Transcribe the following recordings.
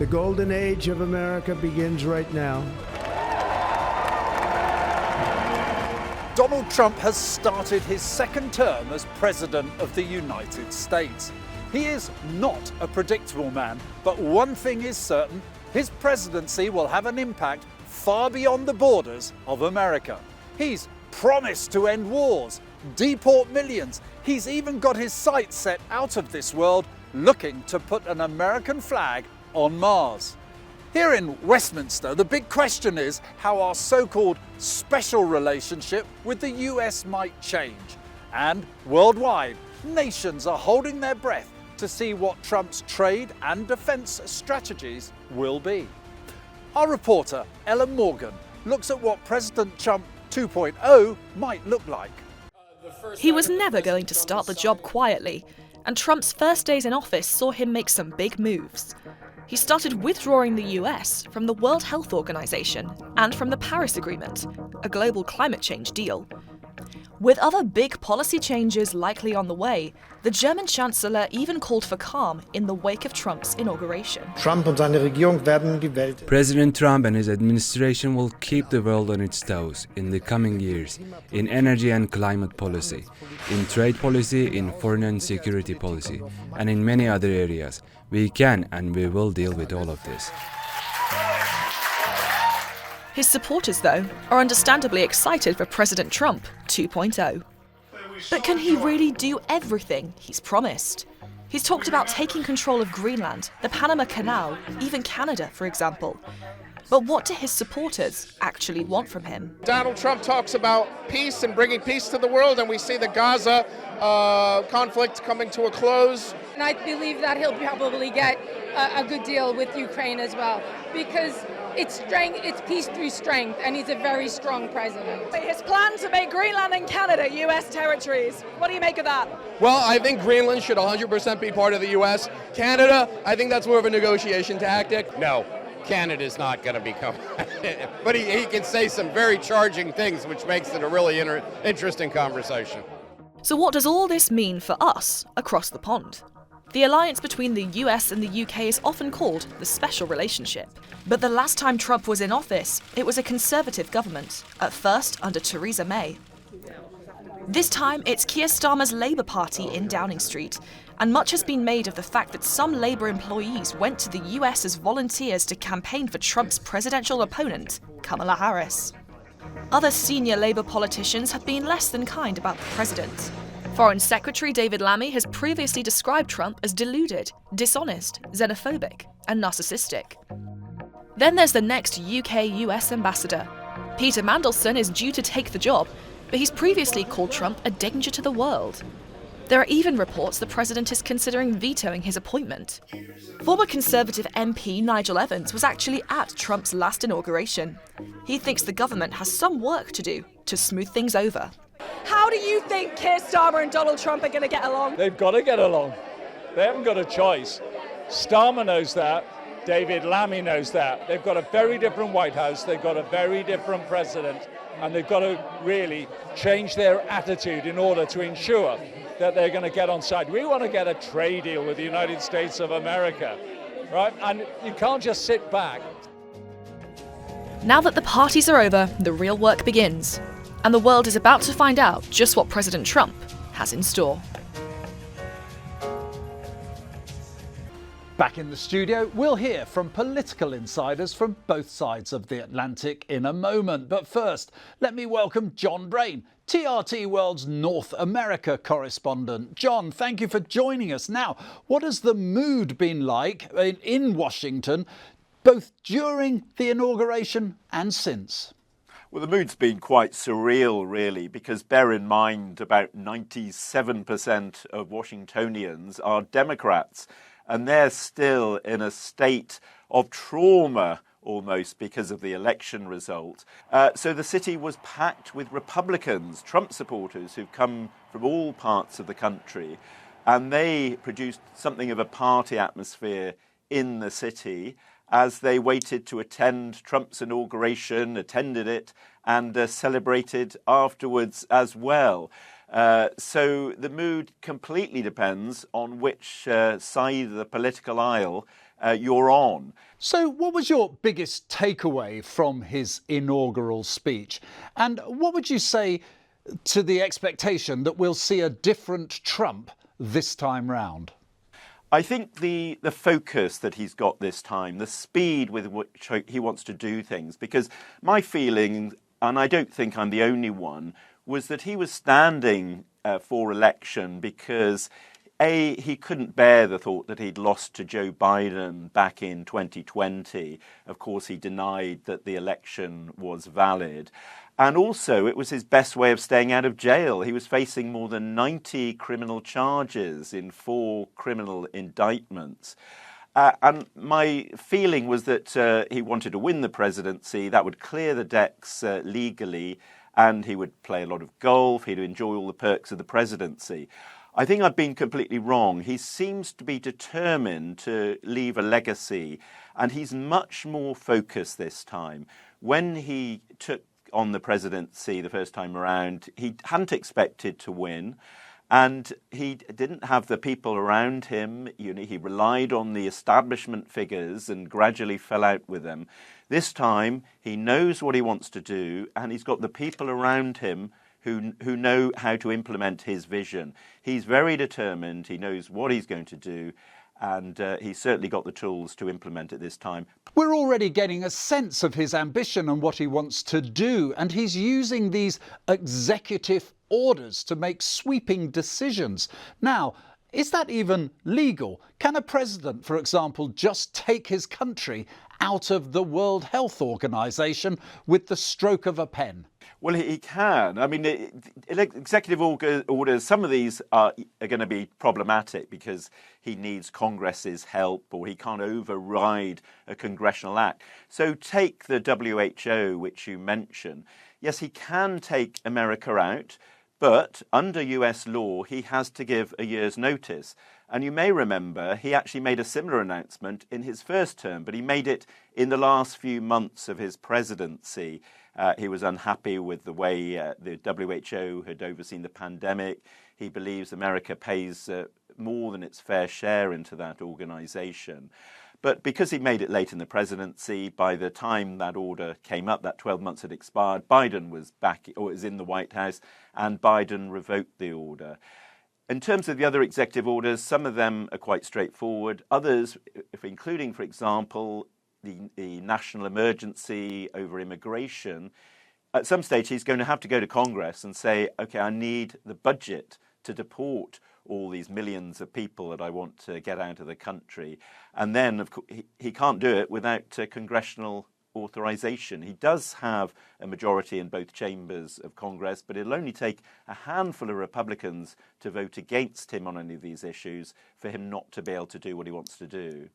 The golden age of America begins right now. Donald Trump has started his second term as President of the United States. He is not a predictable man, but one thing is certain, his presidency will have an impact far beyond the borders of America. He's promised to end wars, deport millions. He's even got his sights set out of this world, looking to put an American flag on Mars. Here in Westminster, the big question is how our so-called special relationship with the US might change. And worldwide, nations are holding their breath to see what Trump's trade and defence strategies will be. Our reporter, Ellen Morgan, looks at what President Trump 2.0 might look like. He was never going to start the job quietly, and Trump's first days in office saw him make some big moves. He started withdrawing the US from the World Health Organization and from the Paris Agreement, a global climate change deal. With other big policy changes likely on the way, the German Chancellor even called for calm in the wake of Trump's inauguration. President Trump and his administration will keep the world on its toes in the coming years in energy and climate policy, in trade policy, in foreign and security policy, and in many other areas. We can and we will deal with all of this. His supporters, though, are understandably excited for President Trump 2.0. But can he really do everything he's promised? He's talked about taking control of Greenland, the Panama Canal, even Canada, for example. But what do his supporters actually want from him? Donald Trump talks about peace and bringing peace to the world, and we see the Gaza conflict coming to a close. And I believe that he'll probably get a good deal with Ukraine as well, because it's strength, it's peace through strength, and he's a very strong president. His plan to make Greenland and Canada US territories, what do you make of that? Well, I think Greenland should 100% be part of the US. Canada, I think that's more of a negotiation tactic. No, Canada's not going to become, but he can say some very charging things, which makes it a really interesting conversation. So what does all this mean for us across the pond? The alliance between the US and the UK is often called the special relationship. But the last time Trump was in office, it was a Conservative government, at first under Theresa May. This time, it's Keir Starmer's Labour Party in Downing Street, and much has been made of the fact that some Labour employees went to the US as volunteers to campaign for Trump's presidential opponent, Kamala Harris. Other senior Labour politicians have been less than kind about the president. Foreign Secretary David Lammy has previously described Trump as deluded, dishonest, xenophobic, and narcissistic. Then there's the next UK-U.S. ambassador. Peter Mandelson is due to take the job, but he's previously called Trump a danger to the world. There are even reports the president is considering vetoing his appointment. Former Conservative MP Nigel Evans was actually at Trump's last inauguration. He thinks the government has some work to do to smooth things over. How do you think Keir Starmer and Donald Trump are going to get along? They've got to get along. They haven't got a choice. Starmer knows that. David Lammy knows that. They've got a very different White House. They've got a very different president. And they've got to really change their attitude in order to ensure that they're going to get on side. We want to get a trade deal with the United States of America, right? And you can't just sit back. Now that the parties are over, the real work begins. And the world is about to find out just what President Trump has in store. Back in the studio, we'll hear from political insiders from both sides of the Atlantic in a moment. But first, let me welcome John Brain, TRT World's North America correspondent. John, thank you for joining us. Now, what has the mood been like in Washington, both during the inauguration and since? Well, the mood's been quite surreal, really, because bear in mind about 97% of Washingtonians are Democrats, and they're still in a state of trauma almost because of the election result. So the city was packed with Republicans, Trump supporters who've come from all parts of the country, and they produced something of a party atmosphere in the city as they waited to attend Trump's inauguration, attended it, and celebrated afterwards as well. So the mood completely depends on which side of the political aisle you're on. So what was your biggest takeaway from his inaugural speech? And what would you say to the expectation that we'll see a different Trump this time round? I think the focus that he's got this time, the speed with which he wants to do things, because my feeling, and I don't think I'm the only one, was that he was standing for election because he couldn't bear the thought that he'd lost to Joe Biden back in 2020. Of course, he denied that the election was valid. And also, it was his best way of staying out of jail. He was facing more than 90 criminal charges in 4 criminal indictments. And my feeling was that he wanted to win the presidency. That would clear the decks legally, and he would play a lot of golf. He'd enjoy all the perks of the presidency. I think I've been completely wrong. He seems to be determined to leave a legacy, and he's much more focused this time. When he took on the presidency the first time around, he hadn't expected to win, and he didn't have the people around him. He relied on the establishment figures and gradually fell out with them. This time, he knows what he wants to do, and he's got the people around him who know how to implement his vision. He's very determined. He knows what he's going to do, and he's certainly got the tools to implement it this time. We're already getting a sense of his ambition and what he wants to do, and he's using these executive orders to make sweeping decisions. Now, is that even legal? Can a president, for example, just take his country out of the World Health Organization with the stroke of a pen? Well, he can. I mean, executive orders, some of these are going to be problematic because he needs Congress's help, or he can't override a congressional act. So take the WHO, which you mentioned. Yes, he can take America out, but under US law, he has to give a year's notice. And you may remember he actually made a similar announcement in his first term, but he made it in the last few months of his presidency. He was unhappy with the way the WHO had overseen the pandemic. He believes America pays more than its fair share into that organization. But because he made it late in the presidency, by the time that order came up, that 12 months had expired, Biden was back, or was in the White House, and Biden revoked the order. In terms of the other executive orders, some of them are quite straightforward. Others, including, for example, the national emergency over immigration, at some stage he's going to have to go to Congress and say, OK, I need the budget to deport all these millions of people that I want to get out of the country. And then, of course, he can't do it without congressional authorization. He does have a majority in both chambers of Congress, but it'll only take a handful of Republicans to vote against him on any of these issues for him not to be able to do what he wants to do.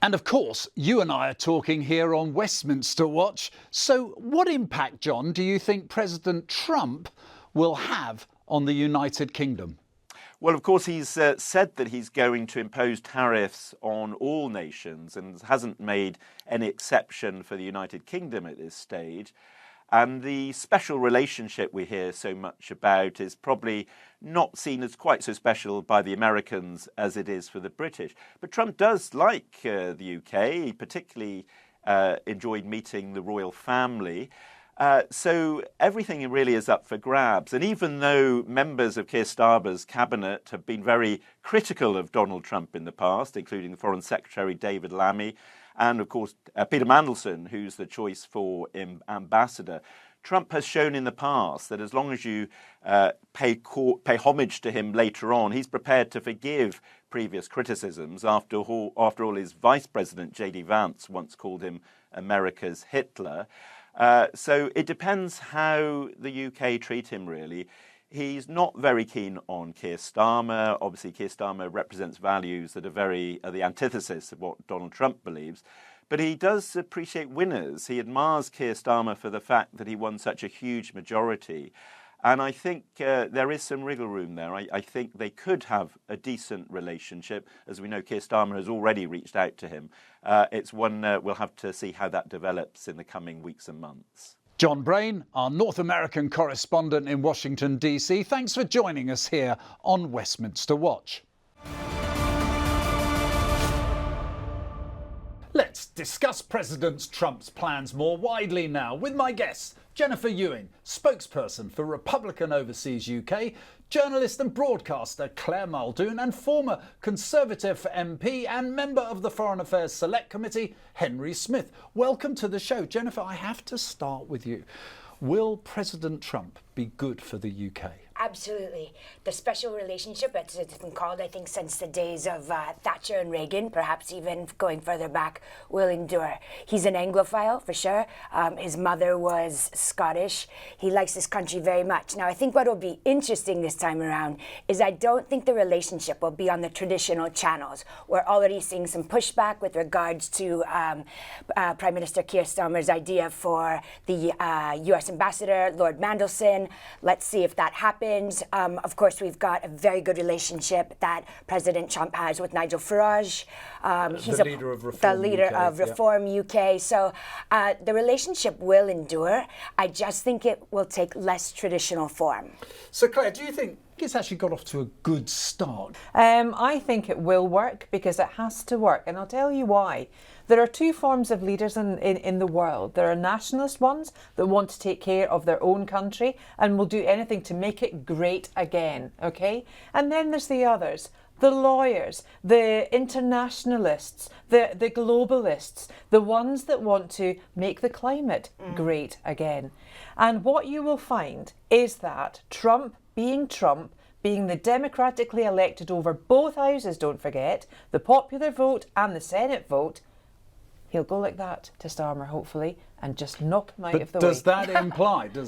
And of course, you and I are talking here on Westminster Watch. So what impact, John, do you think President Trump will have on the United Kingdom? Well, of course, he's said that he's going to impose tariffs on all nations and hasn't made any exception for the United Kingdom at this stage. And the special relationship we hear so much about is probably not seen as quite so special by the Americans as it is for the British. But Trump does like the UK. He particularly enjoyed meeting the royal family. So everything really is up for grabs. And even though members of Keir Starmer's cabinet have been very critical of Donald Trump in the past, including the Foreign Secretary David Lammy, and of course Peter Mandelson, who's the choice for ambassador, Trump has shown in the past that as long as you pay homage to him later on, he's prepared to forgive previous criticisms. After all, his vice president, J.D. Vance, once called him America's Hitler. So it depends how the UK treat him, really. He's not very keen on Keir Starmer. Obviously, Keir Starmer represents values that are the antithesis of what Donald Trump believes. But he does appreciate winners. He admires Keir Starmer for the fact that he won such a huge majority. And I think there is some wriggle room there. I think they could have a decent relationship. As we know, Keir Starmer has already reached out to him. It's one we'll have to see how that develops in the coming weeks and months. John Brain, our North American correspondent in Washington, D.C., thanks for joining us here on Westminster Watch. Let's discuss President Trump's plans more widely now with my guests, Jennifer Ewing, spokesperson for Republican Overseas UK, journalist and broadcaster Clare Muldoon, and former Conservative MP and member of the Foreign Affairs Select Committee, Henry Smith. Welcome to the show. Jennifer, I have to start with you. Will President Trump be good for the UK? Absolutely. The special relationship, it's been called, I think, since the days of Thatcher and Reagan, perhaps even going further back, will endure. He's an Anglophile, for sure. His mother was Scottish. He likes this country very much. Now, I think what will be interesting this time around is I don't think the relationship will be on the traditional channels. We're already seeing some pushback with regards to Prime Minister Keir Starmer's idea for the U.S. ambassador, Lord Mandelson. Let's see if that happens. Of course, we've got a very good relationship that President Trump has with Nigel Farage. He's the leader of Reform the leader UK, of Reform UK. So the relationship will endure. I just think it will take less traditional form. So, Claire, do you think it's actually got off to a good start? I think it will work because it has to work, and I'll tell you why. There are two forms of leaders in the world. There are nationalist ones that want to take care of their own country and will do anything to make it great again, okay? And then there's the others, the lawyers, the internationalists, the globalists, the ones that want to make the climate great again. And what you will find is that Trump, being the democratically elected over both houses, don't forget, the popular vote and the Senate vote, he'll go like that to Starmer, hopefully, and just knock him out of the way. Does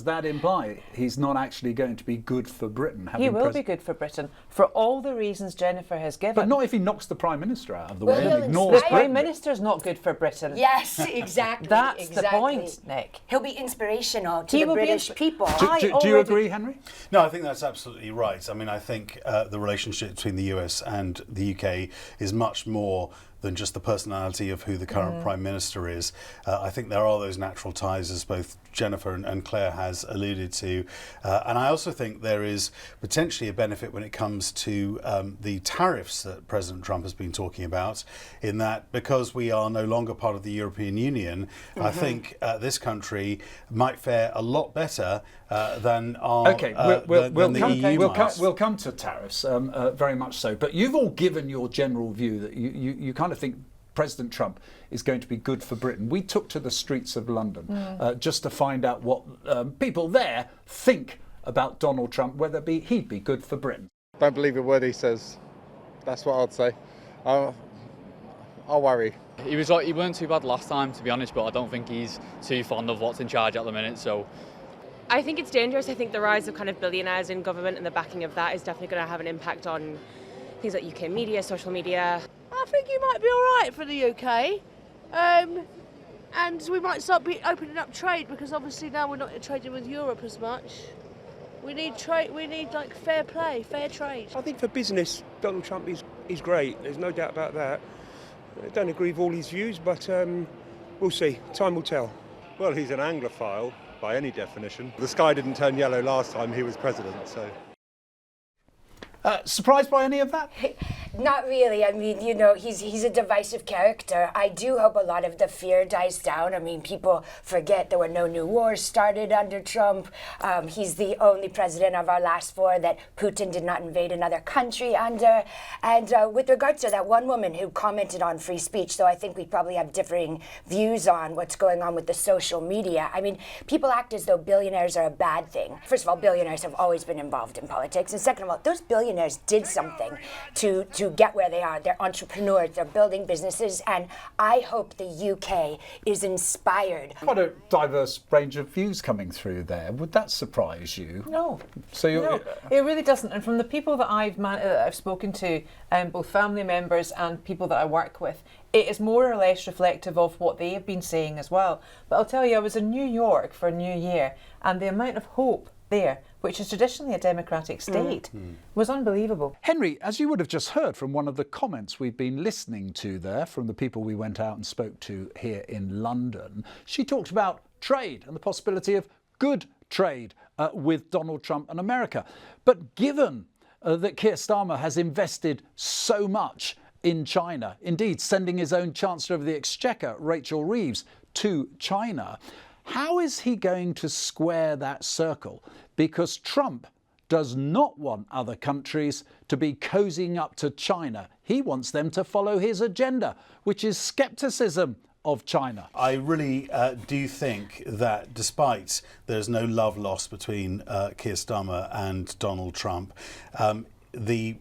that imply he's not actually going to be good for Britain? He will be good for Britain for all the reasons Jennifer has given. But not if he knocks the Prime Minister out of the way and ignores The Prime Minister's not good for Britain. Yes, exactly. That's the point, Nick. He'll be inspirational to the British people. Do you agree, Henry? No, I think that's absolutely right. I mean, I think the relationship between the US and the UK is much more than just the personality of who the current Prime Minister is. I think there are those natural ties, as both Jennifer and Claire has alluded to. And I also think there is potentially a benefit when it comes to the tariffs that President Trump has been talking about, in that because we are no longer part of the European Union, I think this country might fare a lot better than our We'll come to tariffs, very much so. But you've all given your general view that you kind of think President Trump is going to be good for Britain. We took to the streets of London just to find out what people there think about Donald Trump, whether he'd be good for Britain. Don't believe a word he says. That's what I'd say. I'll worry. He weren't too bad last time, to be honest, but I don't think he's too fond of what's in charge at the minute. So I think it's dangerous. I think the rise of kind of billionaires in government and the backing of that is definitely going to have an impact on things like UK media, social media. I think he might be all right for the UK, and we might start opening up trade, because obviously now we're not trading with Europe as much. We need trade. We need like fair play, fair trade. I think for business, Donald Trump is great. There's no doubt about that. I don't agree with all his views, but we'll see. Time will tell. Well, he's an Anglophile by any definition. The sky didn't turn yellow last time he was president, so. Surprised by any of that? Not really. I mean, you know, he's a divisive character. I do hope a lot of the fear dies down. I mean, people forget there were no new wars started under Trump. He's the only president of our last four that Putin did not invade another country under. And with regards to that one woman who commented on free speech, though I think we probably have differing views on what's going on with the social media. I mean, people act as though billionaires are a bad thing. First of all, billionaires have always been involved in politics. And second of all, those billionaires did something to get where they are. They're entrepreneurs, they're building businesses, and I hope the UK is inspired. Quite a diverse range of views coming through there. Would that surprise you? No. So no, it really doesn't. And from the people that I've spoken to, both family members and people that I work with, it is more or less reflective of what they have been saying as well. But I'll tell you, I was in New York for New Year, and the amount of hope there, which is traditionally a democratic state, was unbelievable. Henry, as you would have just heard from one of the comments we've been listening to there from the people we went out and spoke to here in London, she talked about trade and the possibility of good trade with Donald Trump and America. But given that Keir Starmer has invested so much in China, indeed sending his own Chancellor of the Exchequer, Rachel Reeves, to China. How is he going to square that circle? Because Trump does not want other countries to be cozying up to China. He wants them to follow his agenda, which is scepticism of China. I really do think that despite there's no love lost between Keir Starmer and Donald Trump, the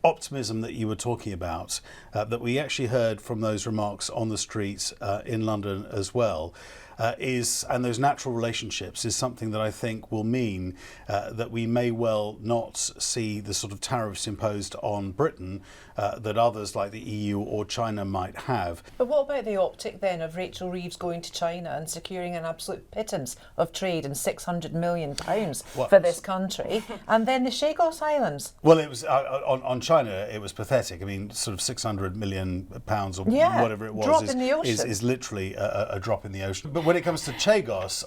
optimism that you were talking about, that we actually heard from those remarks on the streets in London as well, and those natural relationships is something that I think will mean that we may well not see the sort of tariffs imposed on Britain that others like the EU or China might have. But what about the optic then of Rachel Reeves going to China and securing an absolute pittance of trade and £600 million for this country, and then the Chagos Islands? Well, it was on China. It was pathetic. I mean, sort of £600 million or whatever it was drop in the ocean. is literally a drop in the ocean. But when it comes to Chagos,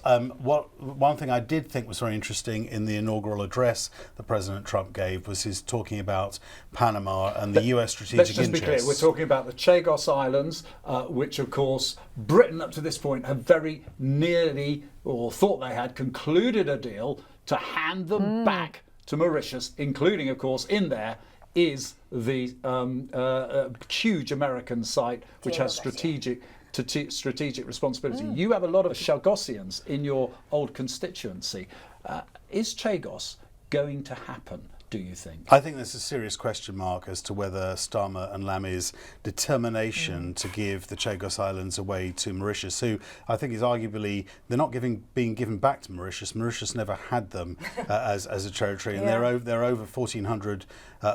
one thing I did think was very interesting in the inaugural address that President Trump gave was his talking about Panama and the US strategic interests. Let's just be clear, we're talking about the Chagos Islands, which of course Britain up to this point have very nearly, or thought they had, concluded a deal to hand them back to Mauritius, including of course in there is the huge American site which has strategic responsibility. You have a lot of Chagosians in your old constituency. Is Chagos going to happen, do you think? I think there's a serious question mark as to whether Starmer and Lamy's determination to give the Chagos Islands away to Mauritius, who I think is arguably, they're not being given back to Mauritius. Mauritius never had them as a territory, and they're over 1,400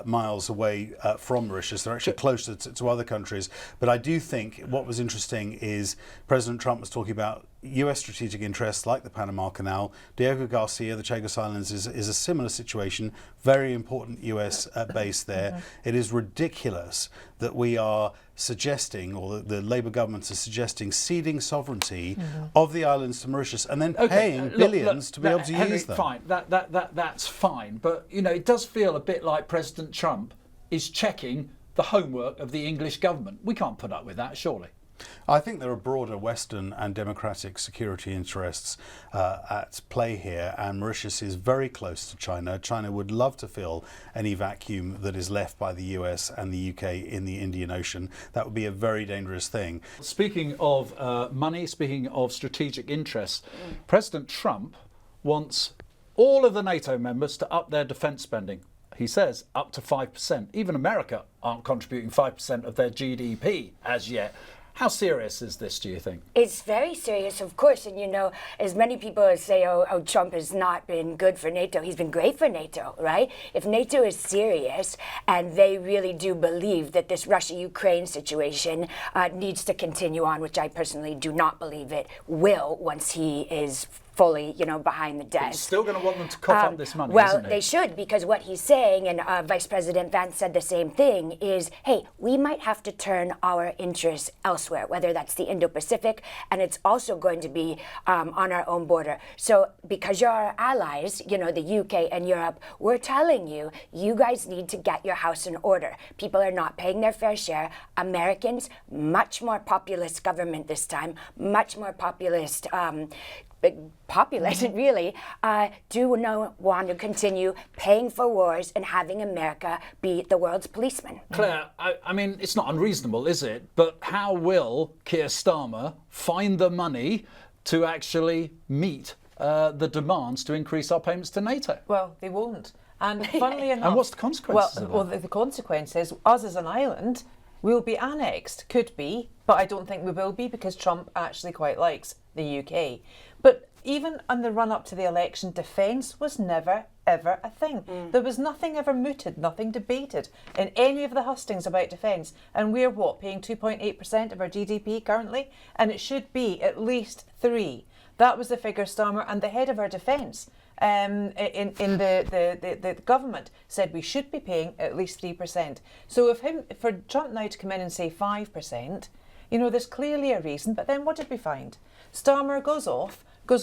miles away from Mauritius. They're actually closer to other countries. But I do think what was interesting is President Trump was talking about US strategic interests like the Panama Canal. Diego Garcia, the Chagos Islands, is a similar situation, very important US base there. It is ridiculous that we are suggesting, or the Labour governments are suggesting, ceding sovereignty of the islands to Mauritius and then paying billions to be able to use them. Fine, that's fine, but you know, it does feel a bit like President Trump is checking the homework of the English government. We can't put up with that, surely. I think there are broader Western and democratic security interests at play here, and Mauritius is very close to China. China would love to fill any vacuum that is left by the US and the UK in the Indian Ocean. That would be a very dangerous thing. Speaking of money, speaking of strategic interests, President Trump wants all of the NATO members to up their defence spending. He says up to 5%. Even America aren't contributing 5% of their GDP as yet. How serious is this, do you think? It's very serious, of course. And, you know, as many people say, oh, Trump has not been good for NATO. He's been great for NATO, right? If NATO is serious and they really do believe that this Russia-Ukraine situation needs to continue on, which I personally do not believe it will once he is fully, you know, behind the desk. He's still going to want them to cough up this money, well, isn't he? they should, because what he's saying, and Vice President Vance said the same thing, is, hey, we might have to turn our interests elsewhere, whether that's the Indo-Pacific, and it's also going to be on our own border. So because you're our allies, you know, the UK and Europe, we're telling you, you guys need to get your house in order. People are not paying their fair share. Americans, much more populist government this time, much more populist populated really, do not want to continue paying for wars and having America be the world's policeman. Claire, I mean, it's not unreasonable, is it? But how will Keir Starmer find the money to actually meet the demands to increase our payments to NATO? Well, they won't. And funnily enough... And what's the consequences Well, the consequence is, us as an island, we'll be annexed. Could be, but I don't think we will be, because Trump actually quite likes the UK. But even on the run-up to the election, defence was never, ever a thing. There was nothing ever mooted, nothing debated in any of the hustings about defence. And we're, what, paying 2.8% of our GDP currently? And it should be at least 3%. That was the figure Starmer and the head of our defence in the government said we should be paying at least 3%. So for Trump now to come in and say 5%, you know, there's clearly a reason. But then what did we find? Starmer goes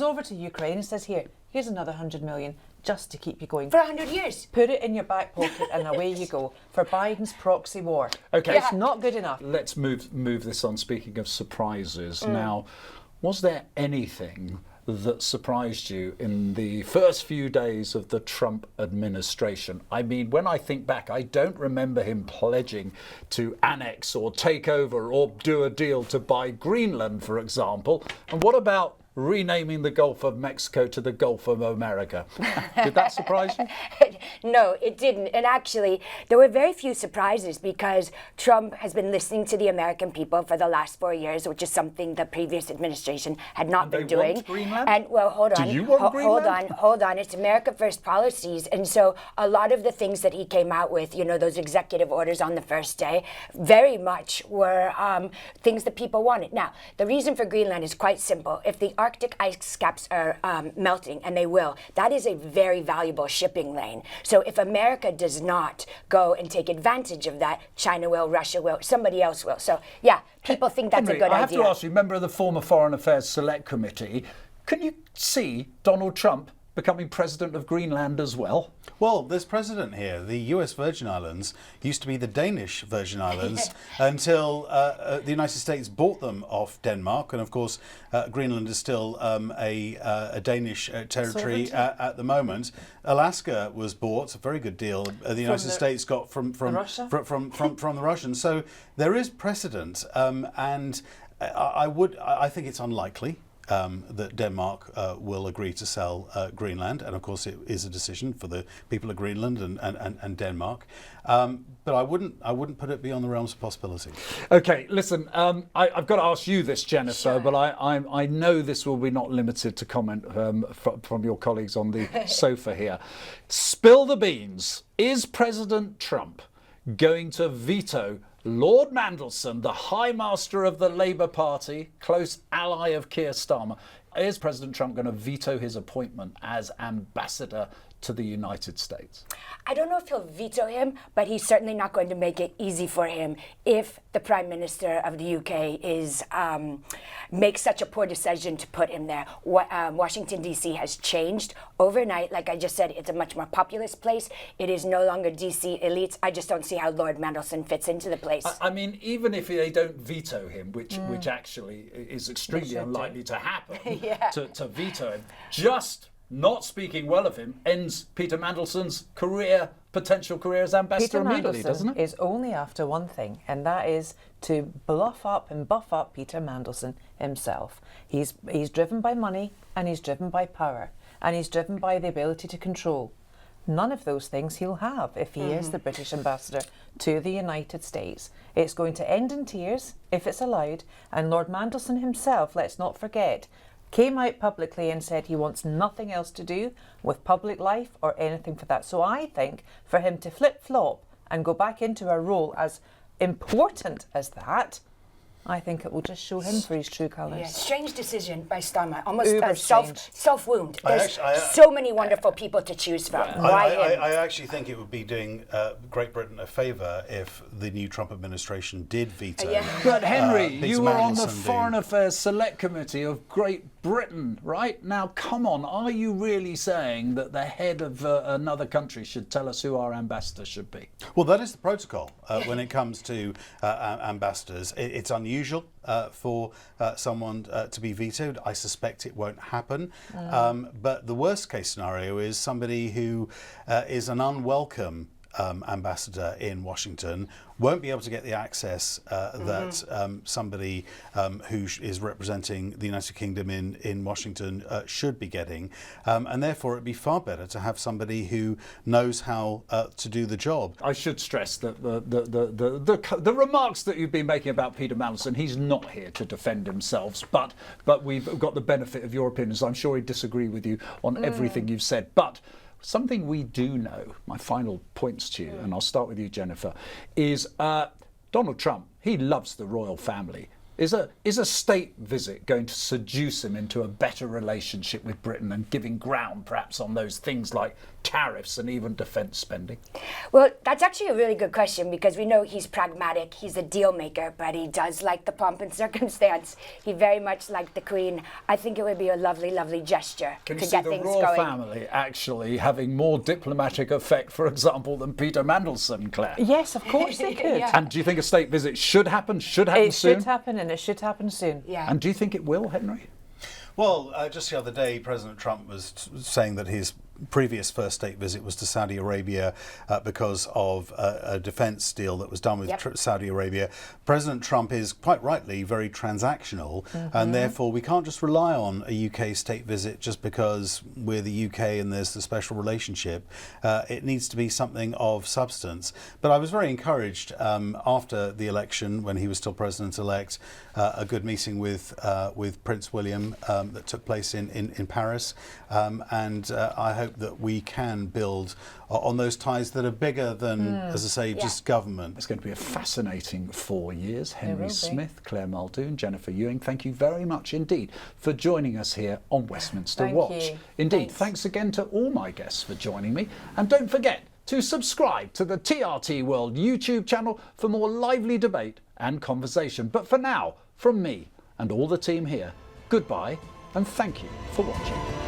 over to Ukraine and says, here's another 100 million. just to keep you going. For 100 years. Put it in your back pocket and away you go for Biden's proxy war. Okay. It's not good enough. Let's move this on. Speaking of surprises, now, was there anything that surprised you in the first few days of the Trump administration? I mean, when I think back, I don't remember him pledging to annex or take over or do a deal to buy Greenland, for example. And what about renaming the Gulf of Mexico to the Gulf of America? Did that surprise you? No, it didn't. And actually, there were very few surprises because Trump has been listening to the American people for the last 4 years, which is something the previous administration had not been doing. Want Greenland? And well, hold on. Do you want Greenland? Hold on. It's America First policies. And so a lot of the things that he came out with, you know, those executive orders on the first day, very much were things that people wanted. Now, the reason for Greenland is quite simple. If the Arctic ice caps are melting, and they will, that is a very valuable shipping lane. So if America does not go and take advantage of that, China will, Russia will, somebody else will. So yeah, people think that's Henry, a good idea. I have to ask you, member of the former Foreign Affairs Select Committee, can you see Donald Trump becoming president of Greenland as well? Well, there's precedent here. The US Virgin Islands used to be the Danish Virgin Islands until the United States bought them off Denmark. And of course, Greenland is still a Danish territory at the moment. Alaska was bought, a very good deal. The United States got from the Russians. So there is precedent. And I think it's unlikely that Denmark will agree to sell Greenland, and of course it is a decision for the people of Greenland and Denmark. But I wouldn't put it beyond the realms of possibility. Okay, listen, I've got to ask you this, Jennifer, but I know this will be not limited to comment from your colleagues on the sofa here. Spill the beans. Is President Trump going to veto Lord Mandelson, the High Master of the Labour Party, close ally of Keir Starmer? Is President Trump going to veto his appointment as ambassador to the United States? I don't know if he'll veto him, but he's certainly not going to make it easy for him if the Prime Minister of the UK makes such a poor decision to put him there. Washington, D.C. has changed overnight. Like I just said, it's a much more populous place. It is no longer D.C. elites. I just don't see how Lord Mandelson fits into the place. I mean, even if they don't veto him, which actually is extremely unlikely to happen, to veto him, just not speaking well of him ends Peter Mandelson's potential career as ambassador immediately, doesn't it? Peter Mandelson is only after one thing, and that is to bluff up and buff up Peter Mandelson himself. He's driven by money, and he's driven by power, and he's driven by the ability to control. None of those things he'll have if he is the British ambassador to the United States. It's going to end in tears if it's allowed, and Lord Mandelson himself, let's not forget, came out publicly and said he wants nothing else to do with public life or anything for that. So I think for him to flip-flop and go back into a role as important as that, I think it will just show him for his true colours. Yeah, strange decision by Starmer. Almost self-wound. There's so many wonderful people to choose from. Why him? I actually think it would be doing Great Britain a favour if the new Trump administration did veto. But Henry, you were on the Mandelson Foreign Affairs Select Committee of Great Britain, right? Now, come on, are you really saying that the head of another country should tell us who our ambassador should be? Well, that is the protocol when it comes to ambassadors. It's unusual for someone to be vetoed. I suspect it won't happen. But the worst case scenario is somebody who is an unwelcome ambassador in Washington won't be able to get the access that somebody who is representing the United Kingdom in Washington should be getting, and therefore it'd be far better to have somebody who knows how to do the job. I should stress that the remarks that you've been making about Peter Mandelson, he's not here to defend himself, but we've got the benefit of your opinions. I'm sure he'd disagree with you on everything you've said, but something we do know, my final points to you, and I'll start with you, Jennifer, is Donald Trump, he loves the royal family. Is a state visit going to seduce him into a better relationship with Britain and giving ground perhaps on those things like tariffs and even defence spending? Well, that's actually a really good question, because we know he's pragmatic, he's a deal maker, but he does like the pomp and circumstance. He very much liked the Queen. I think it would be a lovely, lovely gesture to get things going. Can you see the royal family actually having more diplomatic effect, for example, than Peter Mandelson, Claire? Yes, of course they could. Yeah. And do you think a state visit should happen? Should happen soon? It should happen, and it should happen soon. Yeah. And do you think it will, Henry? Well, just the other day, President Trump was saying that his previous first state visit was to Saudi Arabia because of a defence deal that was done with Saudi Arabia. President Trump is quite rightly very transactional, and therefore we can't just rely on a UK state visit just because we're the UK and there's the special relationship. It needs to be something of substance. But I was very encouraged after the election, when he was still president-elect, a good meeting with Prince William that took place in Paris, and I hope that we can build on those ties that are bigger than, as I say, just government. It's going to be a fascinating 4 years. Henry Smith, Clare Muldoon, Jennifer Ewing, thank you very much indeed for joining us here on Westminster Watch. Indeed, thanks again to all my guests for joining me. And don't forget to subscribe to the TRT World YouTube channel for more lively debate and conversation. But for now, from me and all the team here, goodbye and thank you for watching.